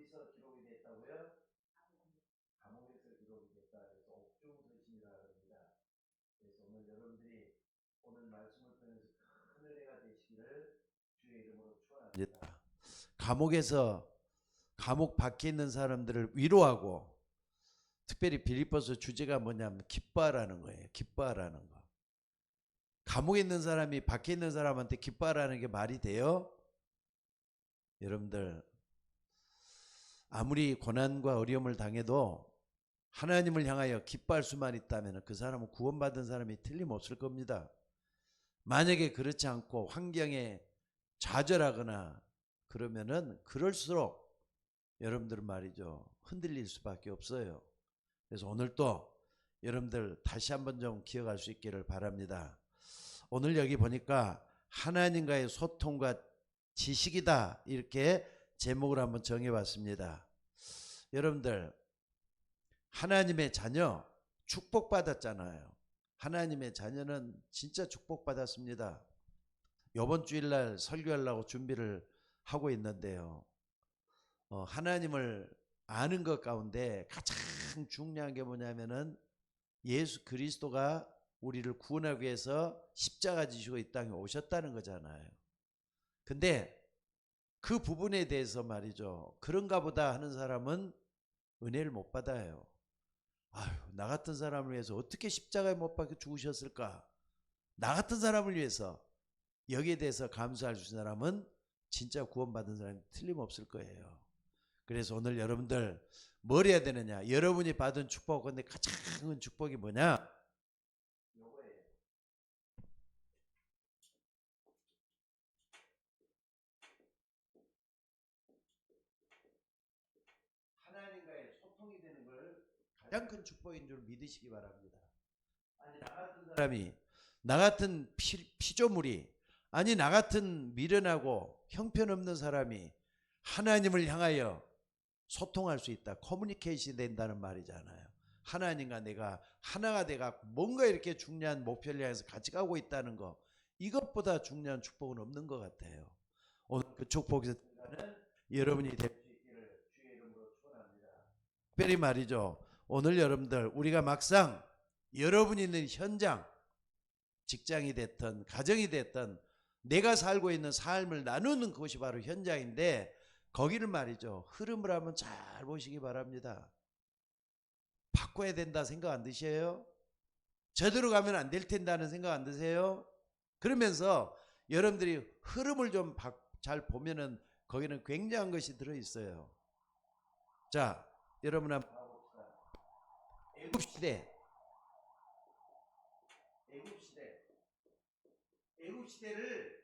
어디서 기록이 됐다고요? 감옥에서 기록이 됐다. 그래서 옥중서신이라고 합니다. 그래서 오늘 여러분들이 오늘 말씀을 통해서 큰 은혜가 되시기를 주의 이름으로 축원합니다. 감옥에서 감옥 밖에 있는 사람들을 위로하고, 특별히 빌립보서 주제가 뭐냐면 기뻐하라는 거예요. 기뻐하라는 거. 감옥에 있는 사람이 밖에 있는 사람한테 기뻐하라는 게 말이 돼요? 여러분들, 아무리 고난과 어려움을 당해도 하나님을 향하여 기뻐할 수만 있다면 그 사람은 구원받은 사람이 틀림없을 겁니다. 만약에 그렇지 않고 환경에 좌절하거나 그러면은 그럴수록 여러분들 말이죠, 흔들릴 수밖에 없어요. 그래서 오늘 또 여러분들 다시 한번 좀 기억할 수 있기를 바랍니다. 오늘 여기 보니까 하나님과의 소통과 지식이다, 이렇게 제목을 한번 정해봤습니다. 여러분들, 하나님의 자녀 축복받았잖아요. 하나님의 자녀는 진짜 축복받았습니다. 이번 주일날 설교하려고 준비를 하고 있는데요, 하나님을 아는 것 가운데 가장 중요한 게 뭐냐면은 예수 그리스도가 우리를 구원하기 위해서 십자가 지시고 이 땅에 오셨다는 거잖아요. 근데 그 부분에 대해서 말이죠, 그런가 보다 하는 사람은 은혜를 못 받아요. 아유, 나 같은 사람을 위해서 어떻게 십자가에 못 박혀 죽으셨을까? 나 같은 사람을 위해서. 여기에 대해서 감사할 수 있는 사람은 진짜 구원받은 사람이 틀림없을 거예요. 그래서 오늘 여러분들 뭘 해야 되느냐? 여러분이 받은 축복, 근데 가장 큰 축복이 뭐냐? 요거예요. 하나님과의 소통이 되는 걸 가장 큰 축복인 줄 믿으시기 바랍니다. 아니, 나 같은 사람이, 나 같은 피조물이, 아니 나 같은 미련하고 형편없는 사람이 하나님을 향하여 소통할 수 있다, 커뮤니케이션이 된다는 말이잖아요. 하나님과 내가 하나가 돼가 뭔가 이렇게 중요한 목표를 향해서 같이 가고 있다는 거, 이것보다 중요한 축복은 없는 것 같아요. 오늘 그 축복에서 여러분이 될 수 있기를 주의 이름으로 축원합니다. 특별히 말이죠, 오늘 여러분들 우리가 막상 여러분이 있는 현장, 직장이 됐든 가정이 됐든 내가 살고 있는 삶을 나누는 것이 바로 현장인데, 거기를 말이죠, 흐름을 한번 잘 보시기 바랍니다. 바꿔야 된다 생각 안 드세요? 저대로 가면 안 될 텐다는 생각 안 드세요? 그러면서 여러분들이 흐름을 좀 잘 보면은 거기는 굉장한 것이 들어있어요. 자, 여러분 한번 봐봅시다. 애굽시대, 애굽시대, 애굽시대를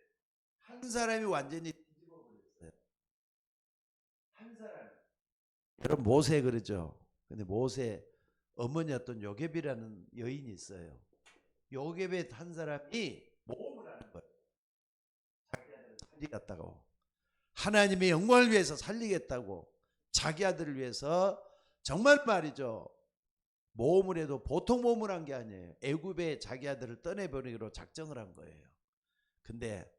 한 사람이 완전히 뒤집어 버렸어요. 한 사람. 여러분 모세 그러죠. 근데 모세 어머니였던 요셉이라는 여인이 있어요. 요셉의 한 사람이 모험을 하는 거예요. 자기 아들을 살리겠다고, 하나님의 영광을 위해서 살리겠다고, 자기 아들을 위해서 정말 말이죠, 모험을 해도 보통 모험을 한 게 아니에요. 애굽에 자기 아들을 떠내보내기로 작정을 한 거예요. 근데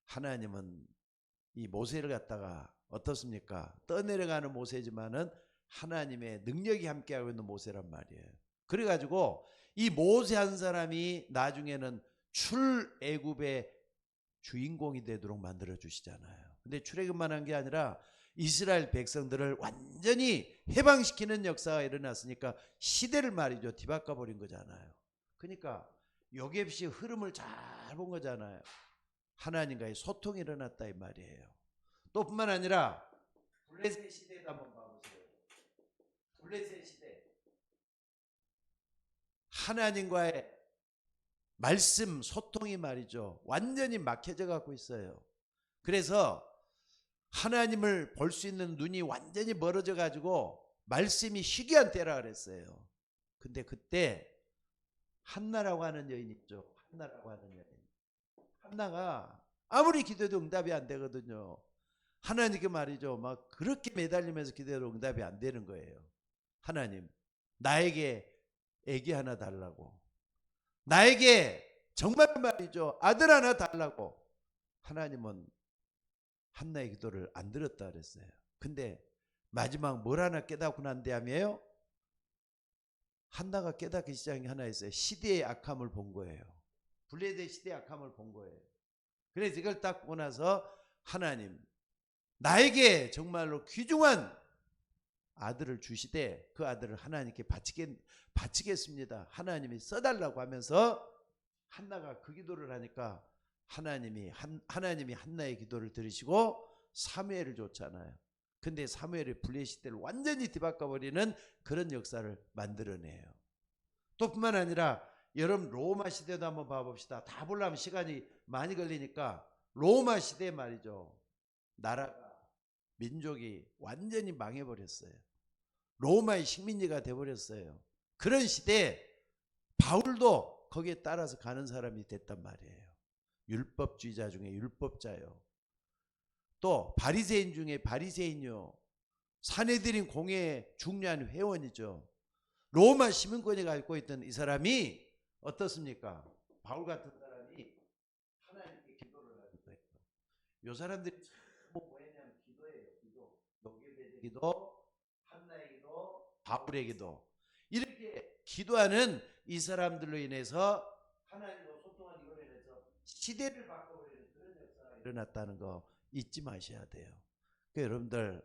하나님은 이 모세를 갖다가 어떻습니까? 떠내려가는 모세지만은 하나님의 능력이 함께하고 있는 모세란 말이에요. 그래가지고 이 모세 한 사람이 나중에는 출애굽의 주인공이 되도록 만들어 주시잖아요. 근데 출애굽만 한 게 아니라 이스라엘 백성들을 완전히 해방시키는 역사가 일어났으니까 시대를 말이죠, 뒤바꿔 버린 거잖아요. 그러니까 요셉이 흐름을 잘 본 거잖아요. 하나님과의 소통이 일어났다 이 말이에요. 또 뿐만 아니라 블레셋 시대도 한번 봐보세요. 블레셋 시대, 하나님과의 말씀 소통이 말이죠, 완전히 막혀져 갖고 있어요. 그래서 하나님을 볼 수 있는 눈이 완전히 멀어져 가지고 말씀이 희귀한 때라 그랬어요. 근데 그때 한나라고 하는 여인 있죠. 한나라고 하는 여인. 한나가 아무리 기도해도 응답이 안 되거든요. 하나님께 말이죠, 막 그렇게 매달리면서 기도해도 응답이 안 되는 거예요. 하나님, 나에게 애기 하나 달라고, 나에게 정말 말이죠, 아들 하나 달라고. 하나님은 한나의 기도를 안 들었다 그랬어요. 근데 마지막 뭘 하나 깨닫고 난 다음에요. 한나가 깨닫기 시작한 게 하나 있어요. 시대의 악함을 본 거예요. 블레셋 시대의 악함을 본 거예요. 그래서 이걸 딱 보고 나서 하나님 나에게 정말로 귀중한 아들을 주시되 그 아들을 하나님께 바치겠습니다. 하나님이 써달라고 하면서 한나가 그 기도를 하니까 하나님이 한나의 기도를 들으시고 사무엘을 줬잖아요. 근데 사무엘의 블레셋 시대를 완전히 뒤바꿔버리는 그런 역사를 만들어내요. 또 뿐만 아니라 여러분 로마 시대도 한번 봐봅시다. 다 보려면 시간이 많이 걸리니까 로마 시대 말이죠. 나라가 민족이 완전히 망해버렸어요. 로마의 식민지가 돼버렸어요. 그런 시대에 바울도 거기에 따라서 가는 사람이 됐단 말이에요. 율법주의자 중에 율법자요. 또 바리새인 중에 바리새인요. 사내들인 공회의 중요한 회원이죠. 로마 시민권이 갖고 있던 이 사람이 어떻습니까? 바울 같은 사람이 하나님께 기도를 하는 거예요. 이 사람들이 뭐냐면 기도예요. 기도. 요게벳의 기도, 한나의 기도, 바울의 기도. 이렇게 기도하는 이 사람들로 인해서 하나님과 소통한 이걸로 인해서 시대를 바꿔버리는 그런 역사가 일어났다는 거 잊지 마셔야 돼요. 그러니까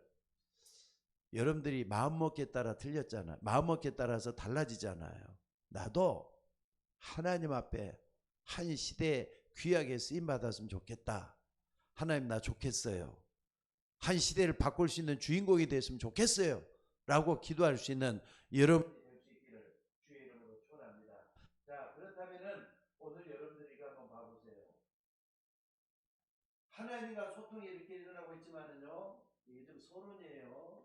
여러분들이 마음먹기에 따라 틀렸잖아요. 마음먹기에 따라서 달라지잖아요. 나도 하나님 앞에 한 시대에 귀하게 쓰임받았으면 좋겠다. 하나님 나 좋겠어요. 한 시대를 바꿀 수 있는 주인공이 됐으면 좋겠어요. 라고 기도할 수 있는 여러분이 될 수 있기를 주의 이름으로 축원합니다. 자, 그렇다면은 오늘 여러분들이 이거 한번 봐보세요. 하나님과 소통이 이렇게 일어나고 있지만은요, 이게 좀 서론이에요.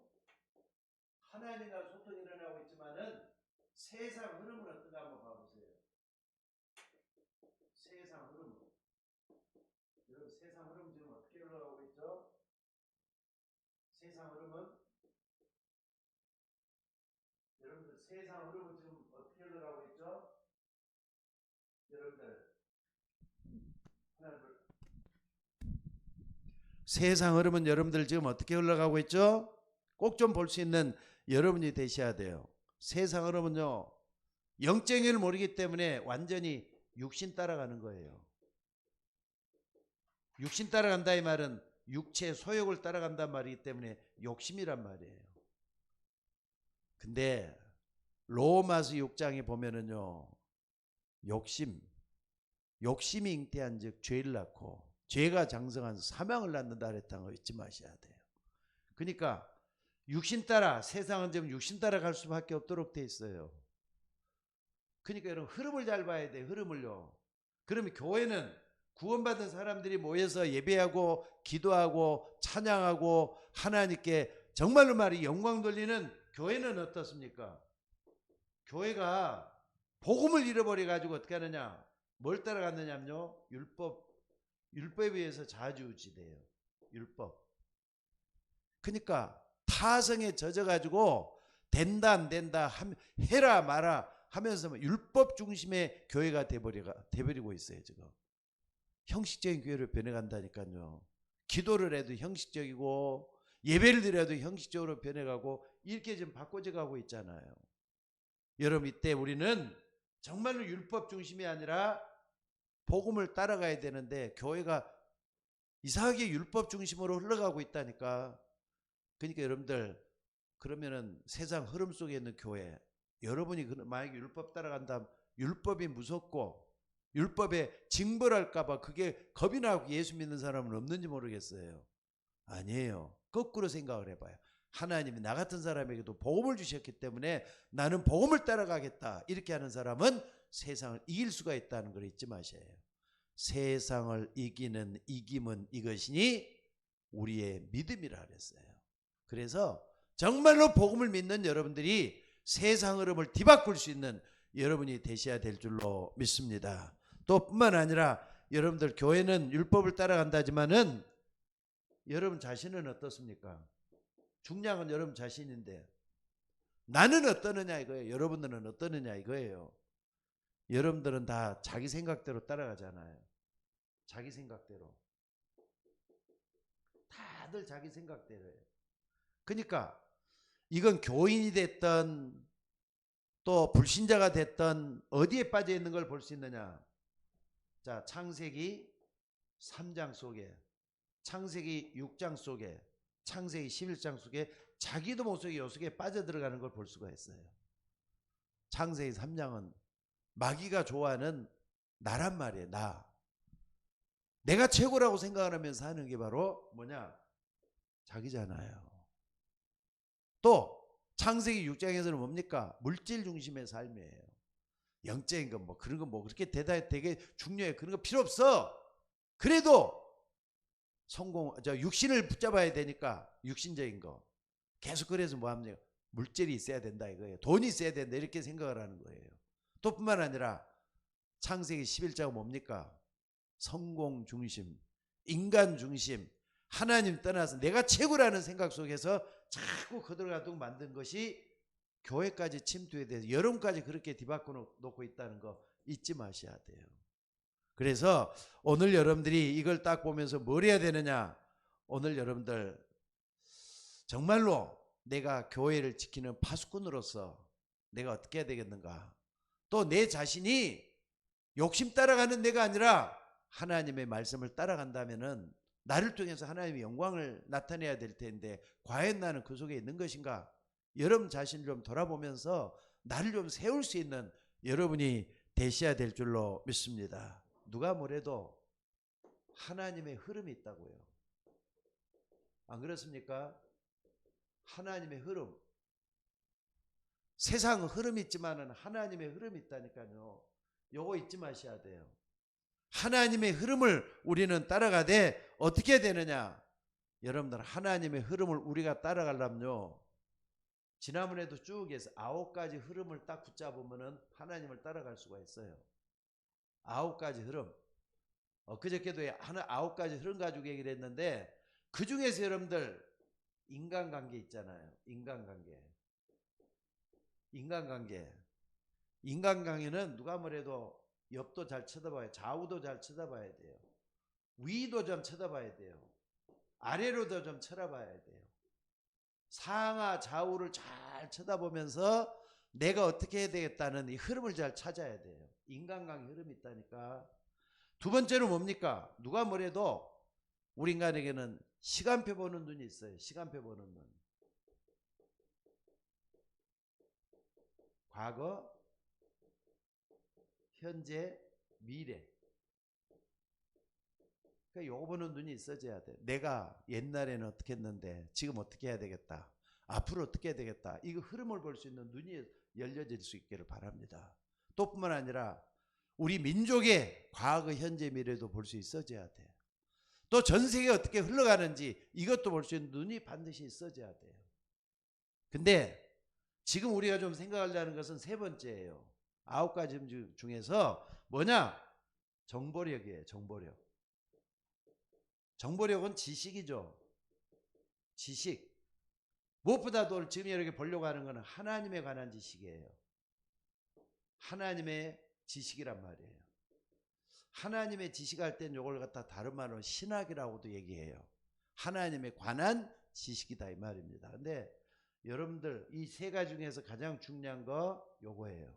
하나님과 소통이 일어나고 있지만은 세상 흐름은 어떤가 한번 봐보세요. 세상 흐름은. 여러분 세상 흐름 지금 어떻게 흘러가고 있죠? 세상 흐름은 여러분들 세상 흐름은 지금 어떻게 흘러가고 있죠? 여러분들 하나 둘 세상 흐름은 여러분들 지금 어떻게 흘러가고 있죠? 꼭 좀 볼 수 있는 여러분이 되셔야 돼요. 세상 흐름은요 영적을 모르기 때문에 완전히 육신 따라가는 거예요. 육신 따라간다 이 말은 육체 소욕을 따라간단 말이기 때문에 욕심이란 말이에요. 근데 로마서 6장에 보면은요 욕심이 잉태한 즉 죄를 낳고 죄가 장성한 사망을 낳는다 그랬다는 거 잊지 마셔야 돼요. 그러니까 육신 따라 세상은 지금 육신 따라 갈 수밖에 없도록 돼 있어요. 그러니까 여러분 흐름을 잘 봐야 돼요. 흐름을요. 그러면 교회는 구원받은 사람들이 모여서 예배하고 기도하고 찬양하고 하나님께 정말로 말이 영광 돌리는 교회는 어떻습니까? 교회가 복음을 잃어버려 가지고 어떻게 하느냐? 뭘 따라갔느냐면요. 율법에 의해서 좌지우지돼요. 율법. 그러니까 타성에 젖어 가지고 된다 안 된다 해라 마라 하면서 율법 중심의 교회가 돼버리고 있어요. 지금 형식적인 교회로 변해간다니까요. 기도를 해도 형식적이고 예배를 드려도 형식적으로 변해가고 이렇게 좀 바꿔져 가고 있잖아요. 여러분 이때 우리는 정말로 율법 중심이 아니라 복음을 따라가야 되는데 교회가 이상하게 율법 중심으로 흘러가고 있다니까. 그러니까 여러분들 그러면은 세상 흐름 속에 있는 교회 여러분이 만약에 율법 따라간다면 율법이 무섭고 율법에 징벌할까봐 그게 겁이 나고 예수 믿는 사람은 없는지 모르겠어요. 아니에요. 거꾸로 생각을 해봐요. 하나님이 나 같은 사람에게도 복음을 주셨기 때문에 나는 복음을 따라가겠다 이렇게 하는 사람은 세상을 이길 수가 있다는 걸 잊지 마셔요. 세상을 이기는 이김은 이것이니 우리의 믿음이라 그랬어요. 그래서 정말로 복음을 믿는 여러분들이 세상 흐름을 뒤바꿀 수 있는 여러분이 되셔야 될 줄로 믿습니다. 또 뿐만 아니라 여러분들 교회는 율법을 따라간다지만은 여러분 자신은 어떻습니까? 중요한 건 여러분 자신인데 나는 어떠느냐 이거예요. 여러분들은 어떠느냐 이거예요. 여러분들은 다 자기 생각대로 따라가잖아요. 자기 생각대로. 다들 자기 생각대로예요. 그러니까 이건 교인이 됐던 또 불신자가 됐던 어디에 빠져 있는 걸 볼 수 있느냐? 자, 창세기 3장 속에, 창세기 6장 속에, 창세기 11장 속에 자기도 모르게 요 속에 빠져들어가는 걸 볼 수가 있어요. 창세기 3장은 마귀가 좋아하는 나란 말이에요. 나. 내가 최고라고 생각하면서 하는 게 바로 뭐냐? 자기잖아요. 또 창세기 6장에서는 뭡니까? 물질 중심의 삶이에요. 영적인 거 뭐 그런 거 뭐 그렇게 되게 중요해. 그런 거 필요 없어. 그래도 육신을 붙잡아야 되니까 육신적인 거. 계속 그래서 뭐 합니까? 물질이 있어야 된다 이거예요. 돈이 있어야 된다 이렇게 생각을 하는 거예요. 또 뿐만 아니라 창세기 11장은 뭡니까? 성공 중심, 인간 중심, 하나님 떠나서 내가 최고라는 생각 속에서 자꾸 거들어가도록 만든 것이 교회까지 침투에 대해서 여러분까지 그렇게 뒤바꿔 놓고 있다는 거 잊지 마셔야 돼요. 그래서 오늘 여러분들이 이걸 딱 보면서 뭘 해야 되느냐? 오늘 여러분들 정말로 내가 교회를 지키는 파수꾼으로서 내가 어떻게 해야 되겠는가? 또 내 자신이 욕심 따라가는 내가 아니라 하나님의 말씀을 따라간다면은 나를 통해서 하나님의 영광을 나타내야 될 텐데 과연 나는 그 속에 있는 것인가? 여러분 자신을 좀 돌아보면서 나를 좀 세울 수 있는 여러분이 되셔야 될 줄로 믿습니다. 누가 뭐래도 하나님의 흐름이 있다고요. 안 그렇습니까? 하나님의 흐름. 세상은 흐름이 있지만은 하나님의 흐름이 있다니까요. 요거 잊지 마셔야 돼요. 하나님의 흐름을 우리는 따라가되 어떻게 되느냐? 여러분들 하나님의 흐름을 우리가 따라가려면요. 지난번에도 쭉 해서 9가지 흐름을 딱 붙잡으면은 하나님을 따라갈 수가 있어요. 9가지 흐름. 그저께도 9가지 흐름 가지고 얘기를 했는데 그 중에서 여러분들 인간관계 있잖아요. 인간관계는 누가 뭐래도 옆도 잘 쳐다봐야, 좌우도 잘 쳐다봐야 돼요. 위도 좀 쳐다봐야 돼요. 아래로도 좀 쳐다봐야 돼요. 상하 좌우를 잘 쳐다보면서 내가 어떻게 해야 되겠다는 이 흐름을 잘 찾아야 돼요. 인간관계 흐름이 있다니까. 두 번째로 뭡니까? 누가 뭐래도 우리 인간에게는 시간표 보는 눈이 있어요. 시간표 보는 눈. 과거, 현재, 미래. 그러니까 요거 보는 눈이 있어져야 돼. 내가 옛날에는 어떻게 했는데 지금 어떻게 해야 되겠다. 앞으로 어떻게 해야 되겠다. 이거 흐름을 볼 수 있는 눈이 열려질 수 있기를 바랍니다. 또 뿐만 아니라 우리 민족의 과거, 현재, 미래도 볼 수 있어져야 돼. 또 전 세계가 어떻게 흘러가는지 이것도 볼 수 있는 눈이 반드시 있어져야 돼요. 근데 지금 우리가 좀 생각하려는 것은 세 번째예요. 9가지 중에서 뭐냐? 정보력이에요. 정보력은 지식이죠. 지식. 무엇보다도 지금 이렇게 보려고 하는 것은 하나님에 관한 지식이에요. 하나님의 지식이란 말이에요. 하나님의 지식할 땐 이걸 갖다 다른 말로 신학이라고도 얘기해요. 하나님에 관한 지식이다 이 말입니다. 근데 여러분들 이 세 가지 중에서 가장 중요한 거 요거예요.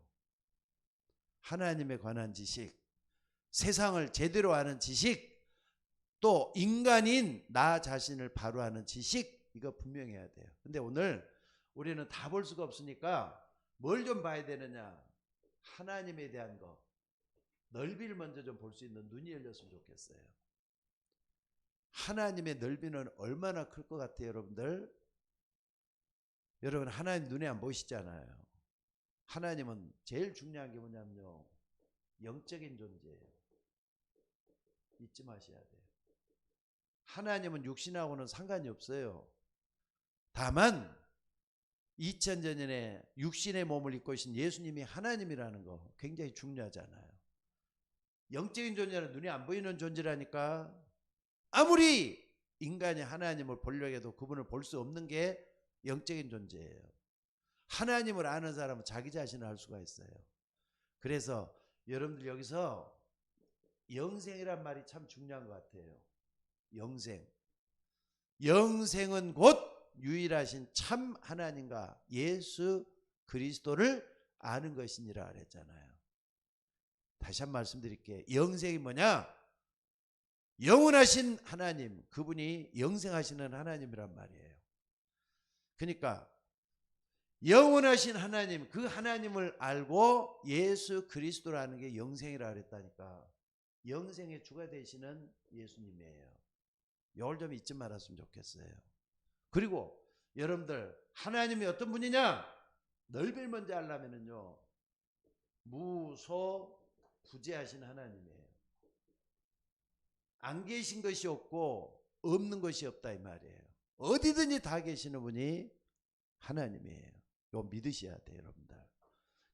하나님에 관한 지식, 세상을 제대로 아는 지식, 또 인간인 나 자신을 바로 아는 지식, 이거 분명히 해야 돼요. 근데 오늘 우리는 다 볼 수가 없으니까 뭘 좀 봐야 되느냐? 하나님에 대한 거, 넓이를 먼저 좀 볼 수 있는 눈이 열렸으면 좋겠어요. 하나님의 넓이는 얼마나 클 것 같아요, 여러분들? 여러분 하나님 눈에 안 보이시잖아요. 하나님은 제일 중요한 게 뭐냐면요, 영적인 존재예요. 잊지 마셔야 돼요. 하나님은 육신하고는 상관이 없어요. 다만 2000년 전에 육신의 몸을 입고 계신 예수님이 하나님이라는 거 굉장히 중요하잖아요. 영적인 존재는 눈에 안 보이는 존재라니까. 아무리 인간이 하나님을 보려고 해도 그분을 볼 수 없는 게 영적인 존재예요. 하나님을 아는 사람은 자기 자신을 알 수가 있어요. 그래서 여러분들 여기서 영생이란 말이 참 중요한 것 같아요. 영생은 곧 유일하신 참 하나님과 예수 그리스도를 아는 것이니라 그랬잖아요. 다시 한 번 말씀드릴게요. 영생이 뭐냐? 영원하신 하나님, 그분이 영생하시는 하나님이란 말이에요. 그러니까 영원하신 하나님, 그 하나님을 알고 예수 그리스도라는 게 영생이라 그랬다니까. 영생의 주가 되시는 예수님이에요. 이걸 좀 잊지 말았으면 좋겠어요. 그리고 여러분들, 하나님이 어떤 분이냐? 넓이를 먼저 알려면은요, 무소부재하신 하나님이에요. 안 계신 것이 없고 없는 것이 없다 이 말이에요. 어디든지 다 계시는 분이 하나님이에요. 이거 믿으셔야 돼요, 여러분들.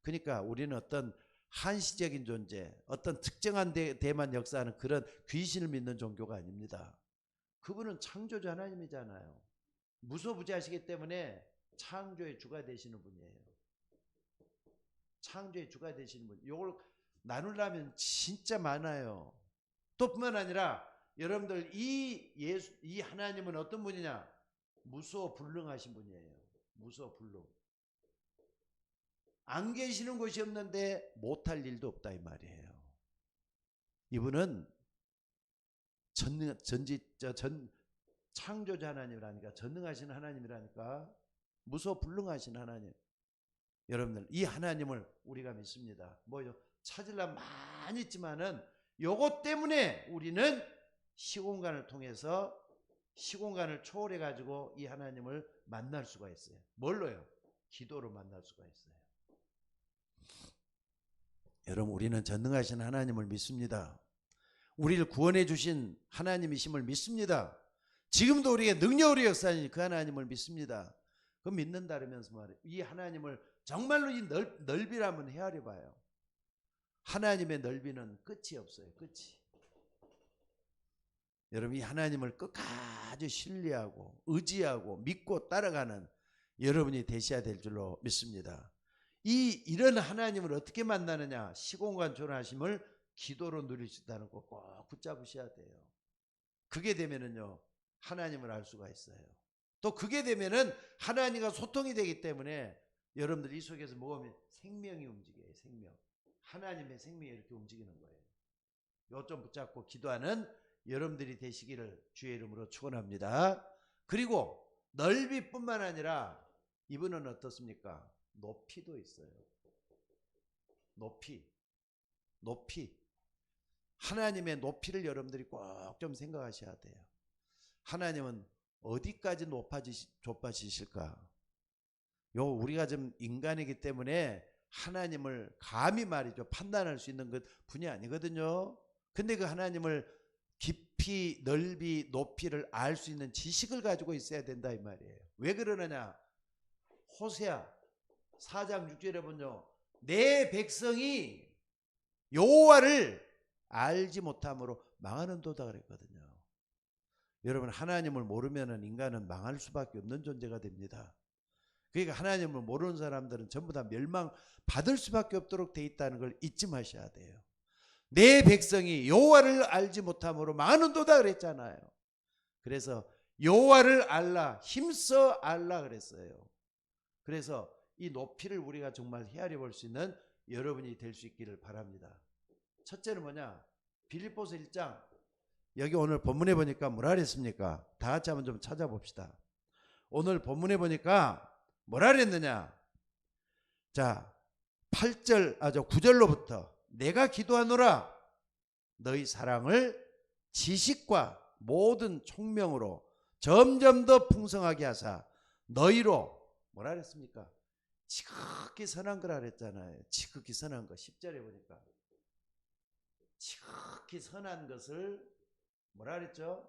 그러니까 우리는 어떤 한시적인 존재, 어떤 특정한 데만 역사하는 그런 귀신을 믿는 종교가 아닙니다. 그분은 창조주 하나님이잖아요. 무소부재하시기 때문에 창조의 주가 되시는 분이에요. 창조의 주가 되시는 분. 이걸 나누려면 진짜 많아요. 또 뿐만 아니라 여러분들 이 하나님은 어떤 분이냐? 무소불능하신 분이에요. 무소불능. 안 계시는 곳이 없는데 못할 일도 없다 이 말이에요. 이분은 창조자 하나님이라니까, 전능하신 하나님이라니까, 무소불능하신 하나님. 여러분들, 이 하나님을 우리가 믿습니다. 뭐요? 찾으려면 많이 있지만은 요것 때문에 우리는 시공간을 통해서 시공간을 초월해 가지고 이 하나님을 만날 수가 있어요. 뭘로요? 기도로 만날 수가 있어요. 여러분, 우리는 전능하신 하나님을 믿습니다. 우리를 구원해 주신 하나님이심을 믿습니다. 지금도 우리의 능력으로 역사하신 그 하나님을 믿습니다. 그 믿는다면서 말이에요. 이 하나님을 정말로 이 넓이를 한번 헤아려 봐요. 하나님의 넓이는 끝이 없어요. 끝이. 여러분, 이 하나님을 끝까지 신뢰하고 의지하고 믿고 따라가는 여러분이 되셔야 될 줄로 믿습니다. 이런 하나님을 어떻게 만나느냐? 시공간 초월하심을 기도로 누릴 수 있다는 거 꼭 붙잡으셔야 돼요. 그게 되면은요, 하나님을 알 수가 있어요. 또 그게 되면은 하나님과 소통이 되기 때문에 여러분들 이 속에서 뭐가 생명이 움직여요. 생명. 하나님의 생명이 이렇게 움직이는 거예요. 이것 좀 붙잡고 기도하는 여러분들이 되시기를 주의 이름으로 축원합니다. 그리고 넓이뿐만 아니라 이분은 어떻습니까? 높이도 있어요. 높이. 하나님의 높이를 여러분들이 꼭 좀 생각하셔야 돼요. 하나님은 어디까지 높아지실까? 우리가 좀 인간이기 때문에 하나님을 감히 말이죠, 판단할 수 있는 것 분이 아니거든요. 근데 그 하나님을 깊이, 넓이, 높이를 알 수 있는 지식을 가지고 있어야 된다 이 말이에요. 왜 그러느냐? 호세아 4장 6절에 보면요, 내 백성이 여호와를 알지 못함으로 망하는도다 그랬거든요. 여러분, 하나님을 모르면 인간은 망할 수밖에 없는 존재가 됩니다. 그러니까 하나님을 모르는 사람들은 전부 다 멸망받을 수밖에 없도록 돼 있다는 걸 잊지 마셔야 돼요. 내 백성이 여호와를 알지 못함으로 망하는도다 그랬잖아요. 그래서 여호와를 알라, 힘써 알라 그랬어요. 그래서 이 높이를 우리가 정말 헤아려 볼 수 있는 여러분이 될 수 있기를 바랍니다. 첫째는 뭐냐? 빌립보서 1장, 여기 오늘 본문에 보니까 뭐라 그랬습니까? 다 같이 한번 좀 찾아봅시다. 오늘 본문에 보니까 뭐라 그랬느냐? 자, 9절로부터 내가 기도하노라 너희 사랑을 지식과 모든 총명으로 점점 더 풍성하게 하사 너희로 뭐라 그랬습니까? 지극히 선한 거라 그랬잖아요. 지극히 선한 거. 10절에 보니까 지극히 선한 것을 뭐라 그랬죠?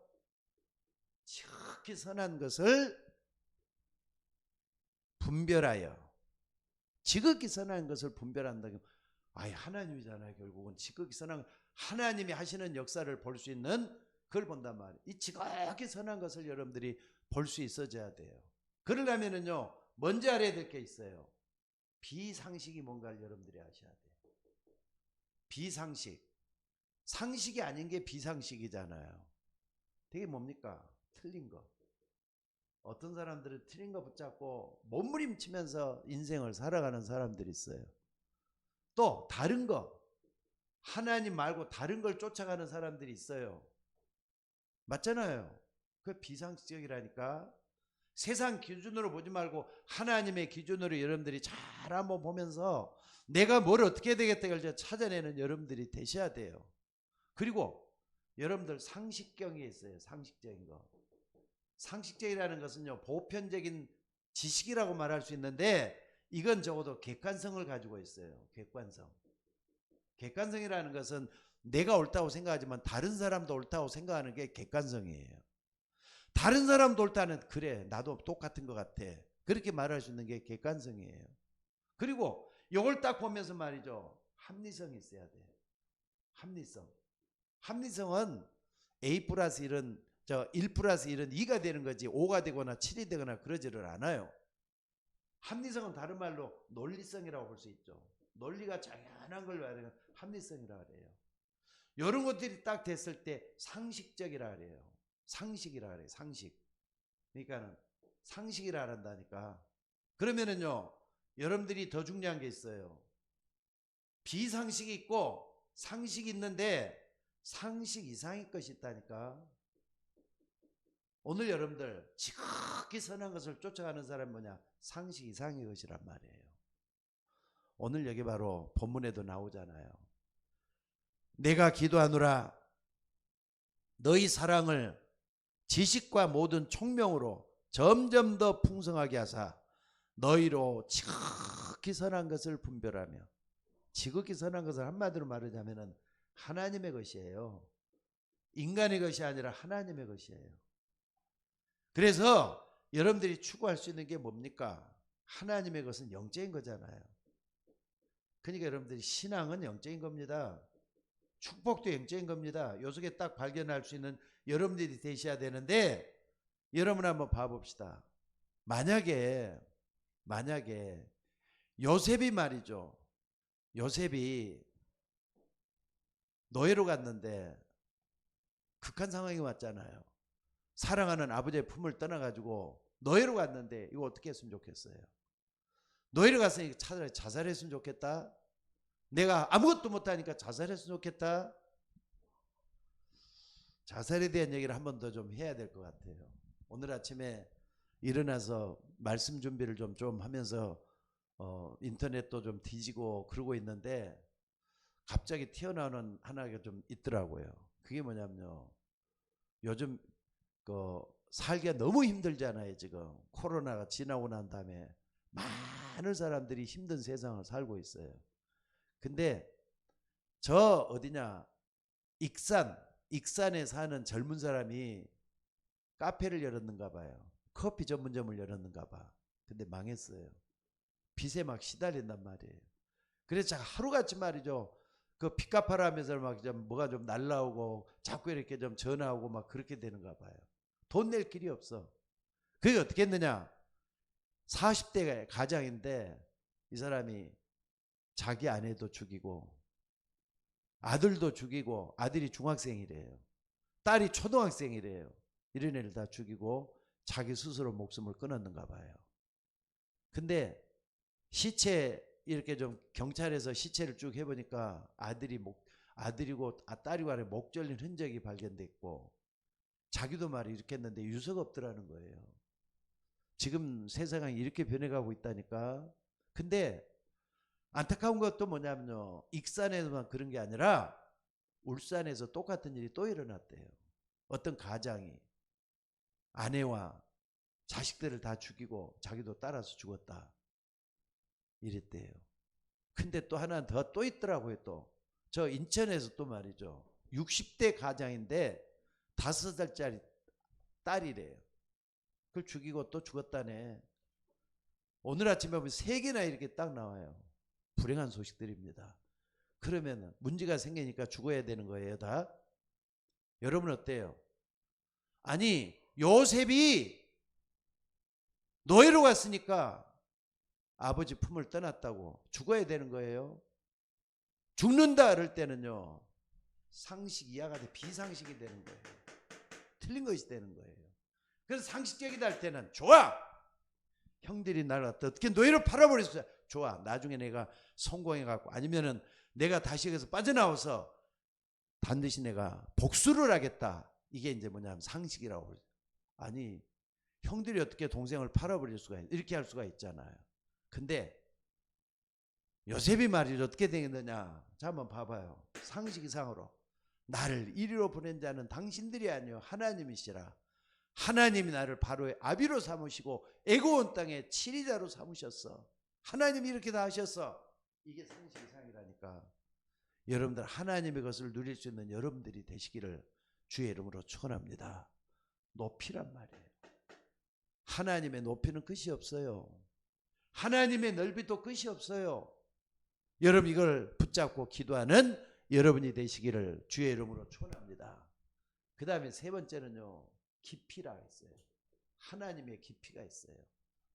지극히 선한 것을 분별하여. 지극히 선한 것을 분별한다. 아예 하나님이잖아요. 결국은 지극히 선한, 하나님이 하시는 역사를 볼 수 있는 그걸 본단 말이에요. 이 지극히 선한 것을 여러분들이 볼 수 있어져야 돼요. 그러려면은요, 먼저 알아야 될 게 있어요. 비상식이 뭔가를 여러분들이 아셔야 돼요. 비상식. 상식이 아닌 게 비상식이잖아요. 되게 뭡니까? 틀린 거. 어떤 사람들은 틀린 거 붙잡고 몸부림치면서 인생을 살아가는 사람들이 있어요. 또 다른 거, 하나님 말고 다른 걸 쫓아가는 사람들이 있어요. 맞잖아요. 그 비상식적이라니까. 세상 기준으로 보지 말고 하나님의 기준으로 여러분들이 잘 한번 보면서 내가 뭘 어떻게 되겠다 걸 찾아내는 여러분들이 되셔야 돼요. 그리고 여러분들 상식경이 있어요. 상식적인 거. 상식적이라는 것은요, 보편적인 지식이라고 말할 수 있는데 이건 적어도 객관성을 가지고 있어요. 객관성. 객관성이라는 것은 내가 옳다고 생각하지만 다른 사람도 옳다고 생각하는 게 객관성이에요. 다른 사람도 옳다는, 그래 나도 똑같은 것 같아, 그렇게 말할 수 있는 게 객관성이에요. 그리고 이걸 딱 보면서 말이죠, 합리성이 있어야 돼요. 합리성. 합리성은 A 플러스 1은 1 플러스 1은 2가 되는 거지 5가 되거나 7이 되거나 그러지를 않아요. 합리성은 다른 말로 논리성이라고 볼 수 있죠. 논리가 당연한 걸 말하는 합리성이라고 그래요. 이런 것들이 딱 됐을 때 상식적이라 그래요. 상식이라 그래요. 상식. 그러니까는 상식이라 한다니까. 그러면은요, 여러분들이 더 중요한 게 있어요. 비상식이 있고 상식이 있는데 상식 이상의 것이 있다니까. 오늘 여러분들 지극히 선한 것을 쫓아가는 사람은 뭐냐? 상식 이상의 것이란 말이에요. 오늘 여기 바로 본문에도 나오잖아요. 내가 기도하노라 너희 사랑을 지식과 모든 총명으로 점점 더 풍성하게 하사 너희로 지극히 선한 것을 분별하며. 지극히 선한 것을 한마디로 말하자면 하나님의 것이에요. 인간의 것이 아니라 하나님의 것이에요. 그래서 여러분들이 추구할 수 있는 게 뭡니까? 하나님의 것은 영적인 거잖아요. 그러니까 여러분들이 신앙은 영적인 겁니다. 축복도 영적인 겁니다. 요 속에 딱 발견할 수 있는 여러분들이 되셔야 되는데, 여러분 한번 봐봅시다. 만약에 요셉이 말이죠, 요셉이 노예로 갔는데 극한 상황이 왔잖아요. 사랑하는 아버지의 품을 떠나가지고 노예로 갔는데 이거 어떻게 했으면 좋겠어요? 노예로 갔으니까 차라리 자살했으면 좋겠다. 내가 아무것도 못하니까 자살했으면 좋겠다. 자살에 대한 얘기를 한 번 더 좀 해야 될 것 같아요. 오늘 아침에 일어나서 말씀 준비를 좀 하면서 인터넷도 좀 뒤지고 그러고 있는데 갑자기 튀어나오는 하나가 좀 있더라고요. 그게 뭐냐면요, 요즘 살기가 너무 힘들잖아요. 지금 코로나가 지나고 난 다음에 많은 사람들이 힘든 세상을 살고 있어요. 근데 저 어디냐, 익산에 사는 젊은 사람이 카페를 열었는가 봐요. 커피 전문점을 열었는가 봐. 근데 망했어요. 빚에 막 시달린단 말이에요. 그래서 하루같이 말이죠, 그 빚 갚아라 하면서 막 좀 뭐가 좀 날라오고 자꾸 이렇게 좀 전화오고 막 그렇게 되는가 봐요. 돈 낼 길이 없어. 그게 어떻게 했느냐, 40대 가장인데 이 사람이 자기 아내도 죽이고 아들도 죽이고, 아들이 중학생이래요. 딸이 초등학생이래요. 이런 애를 다 죽이고 자기 스스로 목숨을 끊었는가 봐요. 근데 시체 이렇게 좀 경찰에서 시체를 쭉 해보니까 아들이고 딸이고 안에 목 절린 흔적이 발견됐고, 자기도 말이 이렇게 했는데 유서가 없더라는 거예요. 지금 세상이 이렇게 변해가고 있다니까. 근데 안타까운 것도 뭐냐면요, 익산에서만 그런 게 아니라 울산에서 똑같은 일이 또 일어났대요. 어떤 가장이 아내와 자식들을 다 죽이고 자기도 따라서 죽었다 이랬대요. 근데 또 하나 더 또 있더라고요. 또 저 인천에서 또 말이죠, 60대 가장인데 5살짜리 딸이래요. 그걸 죽이고 또 죽었다네. 오늘 아침에 보면 3개나 이렇게 딱 나와요. 불행한 소식들입니다. 그러면 문제가 생기니까 죽어야 되는 거예요, 다? 여러분 어때요? 아니, 요셉이 노예로 갔으니까 아버지 품을 떠났다고 죽어야 되는 거예요? 죽는다 그럴 때는요, 상식 이하가 돼 비상식이 되는 거예요. 틀린 것이 되는 거예요. 그래서 상식적이다 할 때는 좋아. 형들이 나를 어떻게 노예로 팔아버렸어. 좋아. 나중에 내가 성공해갖고 아니면은 내가 다시 여기서 빠져나와서 반드시 내가 복수를 하겠다. 이게 이제 뭐냐면 상식이라고 그러죠. 아니 형들이 어떻게 동생을 팔아버릴 수가 이렇게 할 수가 있잖아요. 근데 요셉이 말이죠. 어떻게 되겠느냐. 자 한번 봐봐요. 상식이상으로 나를 이리로 보낸 자는 당신들이 아니요 하나님이시라. 하나님이 나를 바로의 아비로 삼으시고 애고온 땅에 치리자로 삼으셨어. 하나님이 이렇게 다 하셨어. 이게 상식이상이라니까. 여러분들 하나님의 것을 누릴 수 있는 여러분들이 되시기를 주의 이름으로 축원합니다. 높이란 말이에요. 하나님의 높이는 끝이 없어요. 하나님의 넓이도 끝이 없어요. 여러분 이걸 붙잡고 기도하는 여러분이 되시기를 주의 이름으로 축원합니다. 그 다음에 세 번째는요. 깊이라 했어요. 하나님의 깊이가 있어요.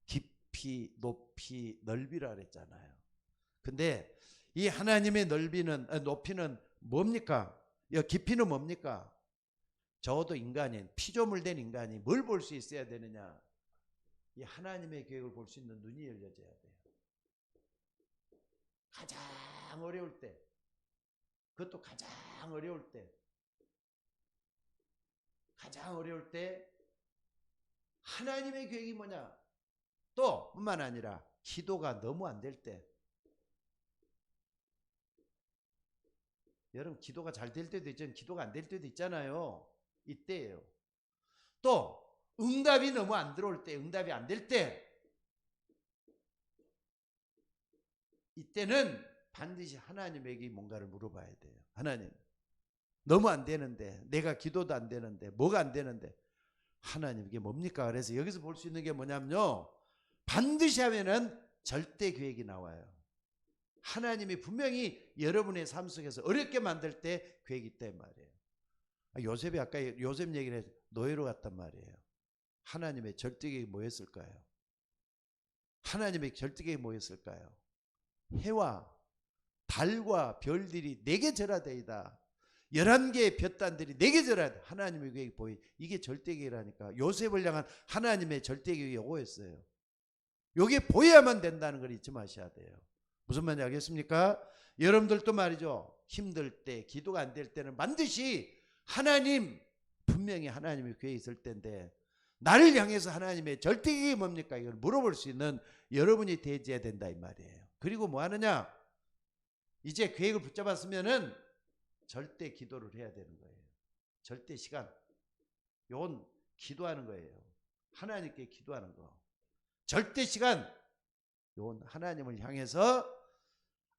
깊이, 높이, 넓이라 그랬잖아요. 근데 이 하나님의 높이는 뭡니까? 깊이는 뭡니까? 적어도 인간인, 피조물 된 인간이 뭘 볼 수 있어야 되느냐? 이 하나님의 계획을 볼 수 있는 눈이 열려져야 돼요. 가장 어려울 때, 그것도 가장 어려울 때 하나님의 계획이 뭐냐? 또 뿐만 아니라 기도가 너무 안 될 때. 여러분 기도가 잘 될 때도 있잖아요. 기도가 안 될 때도 있잖아요. 이때예요. 또 응답이 너무 안 들어올 때, 응답이 안 될 때, 이때는 반드시 하나님에게 뭔가를 물어봐야 돼요. 하나님 너무 안 되는데, 내가 기도도 안 되는데, 뭐가 안 되는데, 하나님 이게 뭡니까? 그래서 여기서 볼 수 있는 게 뭐냐면요, 반드시 하면은 절대 계획이 나와요. 하나님이 분명히 여러분의 삶 속에서 어렵게 만들 때 계획이 있단 말이에요. 요셉이 아까 요셉 얘기를 해서 노예로 갔단 말이에요. 하나님의 절대 계획이 뭐였을까요? 하나님의 절대 계획이 뭐였을까요? 해와 달과 별들이 내게 절하되이다. 11개의 볕단들이 내게 절하되 하나님의 계획이 보이. 이게 절대 계획이라니까. 요셉을 향한 하나님의 절대 계획이 요거였어요. 요게 보여야만 된다는 걸 잊지 마셔야 돼요. 무슨 말인지 알겠습니까? 여러분들도 말이죠. 힘들 때, 기도가 안 될 때는 반드시 하나님, 분명히 하나님의 계획이 있을 텐데 나를 향해서 하나님의 절대 계획이 뭡니까? 이걸 물어볼 수 있는 여러분이 되어야 된다 이 말이에요. 그리고 뭐 하느냐? 이제 계획을 붙잡았으면은 절대 기도를 해야 되는 거예요. 절대 시간. 요건 기도하는 거예요. 하나님께 기도하는 거. 절대 시간. 요건 하나님을 향해서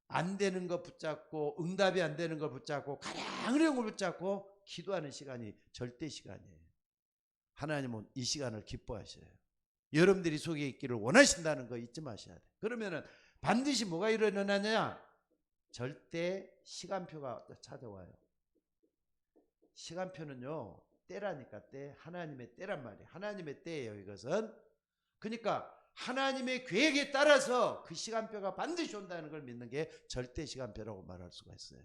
안 되는 거 붙잡고, 응답이 안 되는 거 붙잡고, 가장 어려운 걸 붙잡고 기도하는 시간이 절대 시간이에요. 하나님은 이 시간을 기뻐하셔요. 여러분들이 속에 있기를 원하신다는 거 잊지 마셔야 돼요. 그러면은 반드시 뭐가 일어나냐? 절대 시간표가 찾아와요. 시간표는요, 때라니까 때. 하나님의 때란 말이에요. 하나님의 때예요, 이것은. 그러니까 하나님의 계획에 따라서 그 시간표가 반드시 온다는 걸 믿는 게 절대 시간표라고 말할 수가 있어요.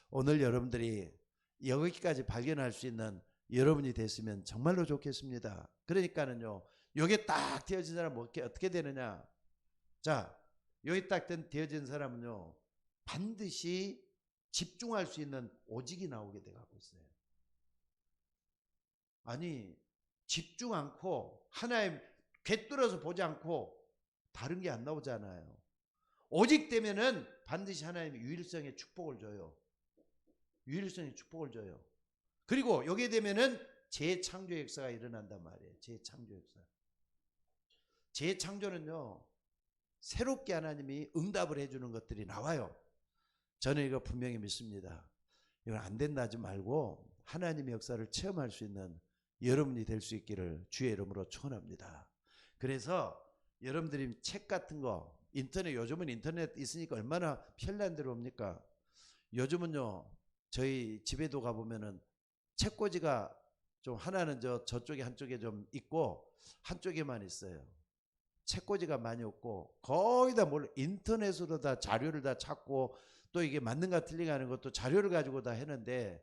오늘 여러분들이 여기까지 발견할 수 있는 여러분이 됐으면 정말로 좋겠습니다. 그러니까는요, 여기 딱 되어진 사람은 어떻게 되느냐? 자, 여기 딱 되어진 사람은요, 반드시 집중할 수 있는 오직이 나오게 돼가고 있어요. 아니, 집중 않고 하나님 꿰뚫어서 보지 않고 다른 게 안 나오잖아요. 오직 되면은 반드시 하나님이 유일성의 축복을 줘요. 유일성의 축복을 줘요. 그리고 여기에 되면은 재창조 역사가 일어난단 말이에요. 재창조 역사. 재창조는요, 새롭게 하나님이 응답을 해주는 것들이 나와요. 저는 이거 분명히 믿습니다. 이건 안 된다 하지 말고 하나님의 역사를 체험할 수 있는 여러분이 될 수 있기를 주의 이름으로 축원합니다. 그래서 여러분들이 책 같은 거, 인터넷, 요즘은 인터넷 있으니까 얼마나 편리한 대로 옵니까? 요즘은요, 저희 집에도 가보면은 책꽂이가 좀 하나는 저쪽에 한쪽에 좀 있고 한쪽에만 있어요. 책꽂이가 많이 없고 거의 다 인터넷으로 다 자료를 다 찾고 또 이게 맞는가 틀린가 하는 것도 자료를 가지고 다 했는데,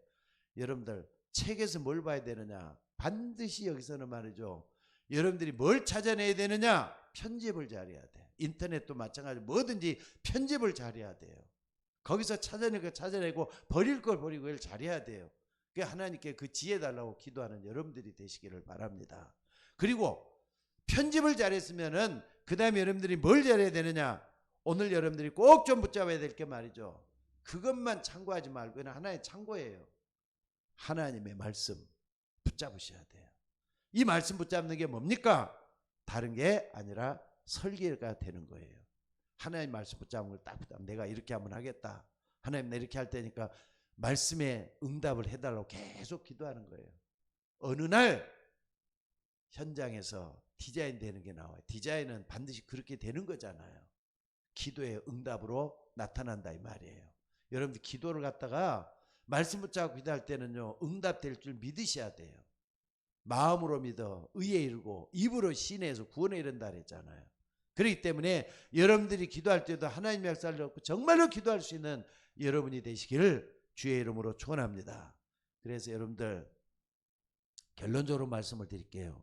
여러분들 책에서 뭘 봐야 되느냐? 반드시 여기서는 말이죠. 여러분들이 뭘 찾아내야 되느냐? 편집을 잘해야 돼. 인터넷도 마찬가지로 뭐든지 편집을 잘해야 돼요. 거기서 찾아내고 버릴 걸 버리고 일 잘해야 돼요. 그 하나님께 그 지혜 달라고 기도하는 여러분들이 되시기를 바랍니다. 그리고 편집을 잘했으면은 그 다음에 여러분들이 뭘 잘해야 되느냐? 오늘 여러분들이 꼭 좀 붙잡아야 될 게 말이죠. 그것만 참고하지 말고 하나의 참고예요. 하나님의 말씀 붙잡으셔야 돼요. 이 말씀 붙잡는 게 뭡니까? 다른 게 아니라 설계가 되는 거예요. 하나님 말씀 붙잡은 걸 딱 붙잡으면 내가 이렇게 한번 하겠다. 하나님 나 이렇게 할 테니까 말씀에 응답을 해달라고 계속 기도하는 거예요. 어느 날 현장에서 디자인 되는 게 나와요. 디자인은 반드시 그렇게 되는 거잖아요. 기도의 응답으로 나타난다 이 말이에요. 여러분들 기도를 갖다가 말씀 붙잡고 기도할 때는요, 응답될 줄 믿으셔야 돼요. 마음으로 믿어 의에 이르고 입으로 신뢰해서 구원에 이른다 그랬잖아요. 그렇기 때문에 여러분들이 기도할 때도 하나님의 역사를 얻고 정말로 기도할 수 있는 여러분이 되시기를 주의 이름으로 축원합니다. 그래서 여러분들 결론적으로 말씀을 드릴게요.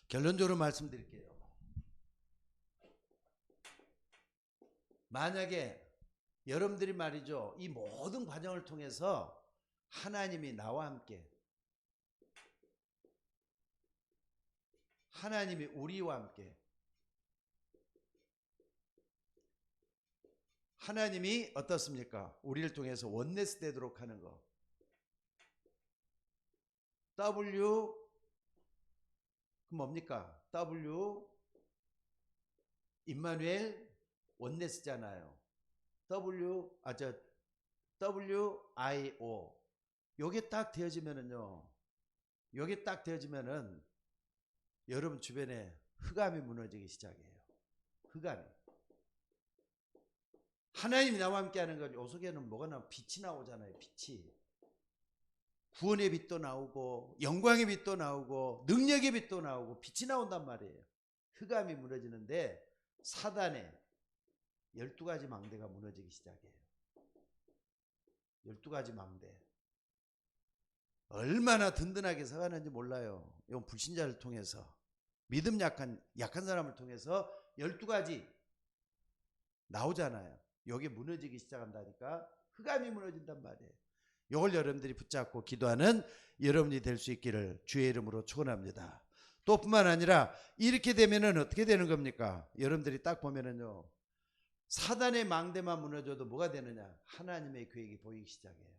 결론적으로 말씀드릴게요. 만약에 여러분들이 말이죠, 이 모든 과정을 통해서 하나님이 나와 함께, 하나님이 우리와 함께, 하나님이 어떻습니까? 우리를 통해서 원네스 되도록 하는 거. W 뭡니까? W 임마누엘 원네스잖아요. WIO 요게 딱 되어지면은요. 요게 딱 되어지면은 여러분 주변에 흑암이 무너지기 시작해요. 흑암이. 하나님이 나와 함께 하는 건 요 속에는 뭐가 나오고 빛이 나오잖아요. 빛이. 구원의 빛도 나오고 영광의 빛도 나오고 능력의 빛도 나오고 빛이 나온단 말이에요. 흑암이 무너지는데 사단의 12가지 망대가 무너지기 시작해요. 12가지 망대. 얼마나 든든하게 서가는지 몰라요. 이건 불신자를 통해서, 믿음 약한 사람을 통해서 12가지 나오잖아요. 여기 무너지기 시작한다니까. 흑암이 무너진단 말이에요. 이걸 여러분들이 붙잡고 기도하는 여러분이 될 수 있기를 주의 이름으로 축원합니다. 또 뿐만 아니라 이렇게 되면은 어떻게 되는 겁니까? 여러분들이 딱 보면은요, 사단의 망대만 무너져도 뭐가 되느냐? 하나님의 계획이 보이기 시작해요.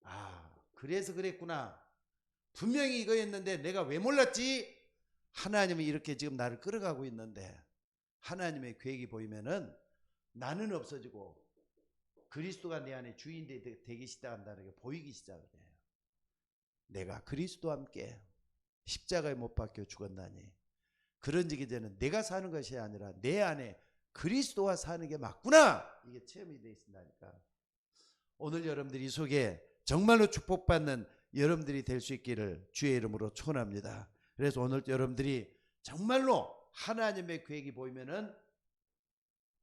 아, 그래서 그랬구나. 분명히 이거였는데 내가 왜 몰랐지? 하나님이 이렇게 지금 나를 끌어가고 있는데 하나님의 계획이 보이면은 나는 없어지고 그리스도가 내 안에 주인이 되기 시작한다는 게 보이기 시작을 해요. 내가 그리스도와 함께 십자가에 못 박혀 죽었나니 그런즉 이제는 내가 사는 것이 아니라 내 안에 그리스도와 사는 게 맞구나. 이게 체험이 되어 있다니까. 오늘 여러분들이 이 속에 정말로 축복받는 여러분들이 될 수 있기를 주의 이름으로 축원합니다. 그래서 오늘 여러분들이 정말로 하나님의 계획이 보이면은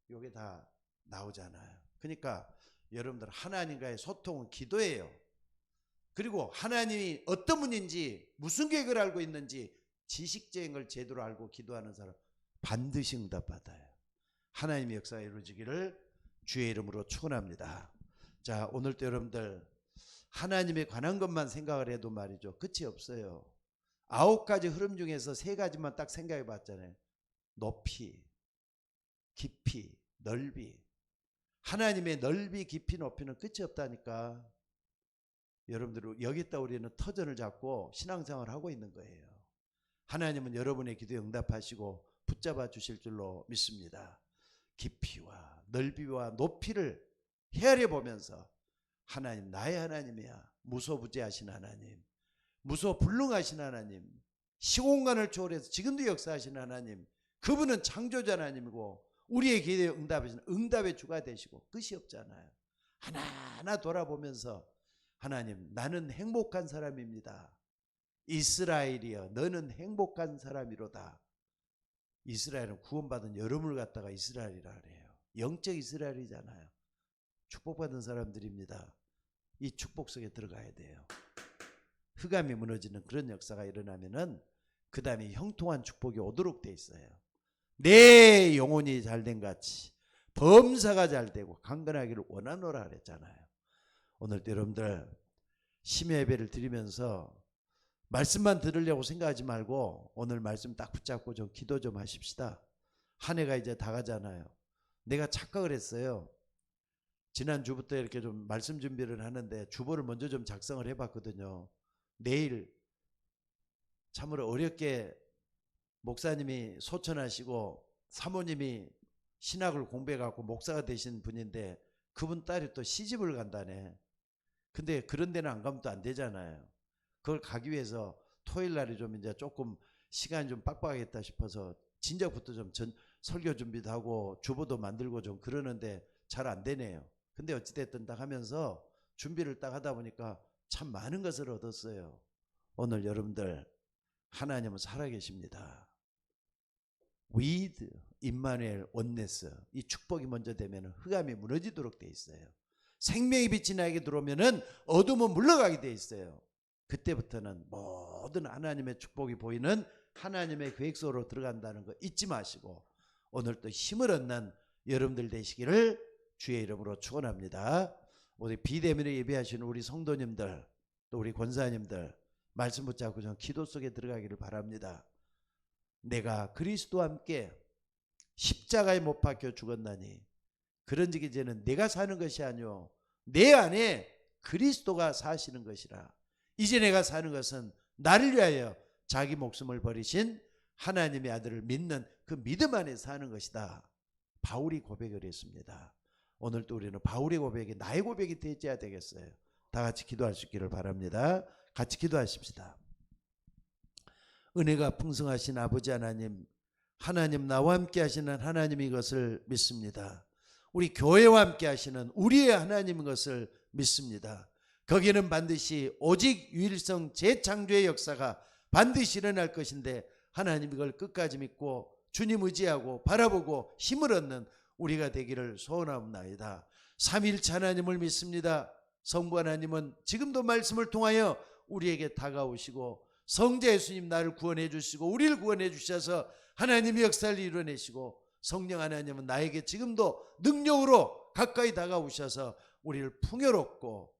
이게 다 나오잖아요. 그러니까 여러분들 하나님과의 소통은 기도예요. 그리고 하나님이 어떤 분인지 무슨 계획을 알고 있는지 지식적인 걸 제대로 알고 기도하는 사람 반드시 응답받아요. 하나님의 역사가 이루어지기를 주의 이름으로 축원합니다. 자, 오늘도 여러분들 하나님에 관한 것만 생각을 해도 말이죠, 끝이 없어요. 9가지 흐름 중에서 3가지만 딱 생각해 봤잖아요. 높이, 깊이, 넓이. 하나님의 넓이, 깊이, 높이는 끝이 없다니까. 여러분들 여기다 우리는 터전을 잡고 신앙생활을 하고 있는 거예요. 하나님은 여러분의 기도에 응답하시고 붙잡아 주실 줄로 믿습니다. 깊이와 넓이와 높이를 헤아려 보면서 하나님 나의 하나님이야. 무소부재하신 하나님, 무소불능하신 하나님, 시공간을 초월해서 지금도 역사하신 하나님, 그분은 창조자 하나님이고 우리의 기도에 응답하시는 응답의 주가 되시고 끝이 없잖아요. 하나하나 돌아보면서 하나님, 나는 행복한 사람입니다. 이스라엘이여, 너는 행복한 사람이로다. 이스라엘은 구원받은 여러분을 갖다가 이스라엘이라 그래요. 영적 이스라엘이잖아요. 축복받은 사람들입니다. 이 축복 속에 들어가야 돼요. 흑암이 무너지는 그런 역사가 일어나면은 그 다음에 형통한 축복이 오도록 돼 있어요. 내 영혼이 잘된 같이 범사가 잘되고 강건하기를 원하노라 그랬잖아요. 오늘도 여러분들 심야 예배를 드리면서 말씀만 들으려고 생각하지 말고 오늘 말씀 딱 붙잡고 좀 기도 좀 하십시다. 한 해가 이제 다 가잖아요. 내가 착각을 했어요. 지난주부터 이렇게 좀 말씀 준비를 하는데 주보를 먼저 좀 작성을 해봤거든요. 내일 참으로 어렵게 목사님이 소천하시고 사모님이 신학을 공부해갖고 목사가 되신 분인데 그분 딸이 또 시집을 간다네. 근데 그런 데는 안 가면 또 안 되잖아요. 그걸 가기 위해서 토요일 날이 좀 이제 조금 시간이 좀 빡빡하겠다 싶어서 진작부터 좀 설교 준비도 하고 주보도 만들고 좀 그러는데 잘 안 되네요. 근데 어찌됐든 딱 하면서 준비를 딱 하다 보니까 참 많은 것을 얻었어요. 오늘 여러분들 하나님은 살아계십니다. with 임마누엘 원네스, 이 축복이 먼저 되면 흑암이 무너지도록 돼 있어요. 생명의 빛이 나에게 들어오면은 어둠은 물러가게 돼 있어요. 그때부터는 모든 하나님의 축복이 보이는 하나님의 계획 속으로 들어간다는 거 잊지 마시고 오늘 또 힘을 얻는 여러분들 되시기를 주의 이름으로 축원합니다. 우리 비대면에 예배하시는 우리 성도님들 또 우리 권사님들 말씀 붙잡고 좀 기도 속에 들어가기를 바랍니다. 내가 그리스도와 함께 십자가에 못 박혀 죽었나니 그런즉 이제는 내가 사는 것이 아니오 내 안에 그리스도가 사시는 것이라. 이제 내가 사는 것은 나를 위하여 자기 목숨을 버리신 하나님의 아들을 믿는 그 믿음 안에 사는 것이다. 바울이 고백을 했습니다. 오늘도 우리는 바울의 고백이 나의 고백이 되어야 되겠어요. 다 같이 기도할 수 있기를 바랍니다. 같이 기도하십시다. 은혜가 풍성하신 아버지 하나님, 하나님 나와 함께 하시는 하나님인 것을 믿습니다. 우리 교회와 함께 하시는 우리의 하나님인 것을 믿습니다. 거기는 반드시 오직 유일성 재창조의 역사가 반드시 일어날 것인데 하나님 이걸 끝까지 믿고 주님 의지하고 바라보고 힘을 얻는 우리가 되기를 소원합니다. 삼위일체 하나님을 믿습니다. 성부 하나님은 지금도 말씀을 통하여 우리에게 다가오시고 성자 예수님 나를 구원해 주시고 우리를 구원해 주셔서 하나님의 역사를 이루어내시고 성령 하나님은 나에게 지금도 능력으로 가까이 다가오셔서 우리를 풍요롭고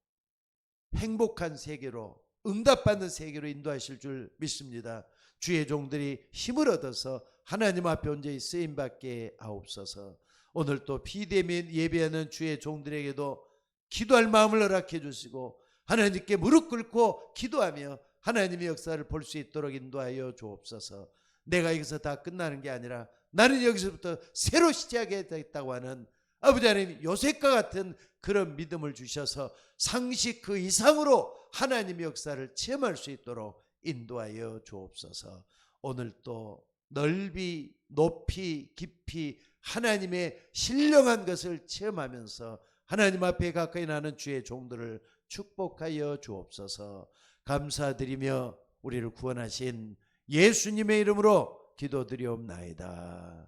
행복한 세계로 응답받는 세계로 인도하실 줄 믿습니다. 주의 종들이 힘을 얻어서 하나님 앞에 온전히 쓰임받게 하옵소서. 오늘 또 비대면 예배하는 주의 종들에게도 기도할 마음을 허락해 주시고 하나님께 무릎 꿇고 기도하며 하나님의 역사를 볼 수 있도록 인도하여 주옵소서. 내가 여기서 다 끝나는 게 아니라 나는 여기서부터 새로 시작하겠다고 하는 아버지 하나님 요셉과 같은 그런 믿음을 주셔서 상식 그 이상으로 하나님의 역사를 체험할 수 있도록 인도하여 주옵소서. 오늘 또 넓이 높이 깊이 하나님의 신령한 것을 체험하면서 하나님 앞에 가까이 나는 주의 종들을 축복하여 주옵소서. 감사드리며 우리를 구원하신 예수님의 이름으로 기도드리옵나이다.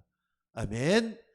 아멘.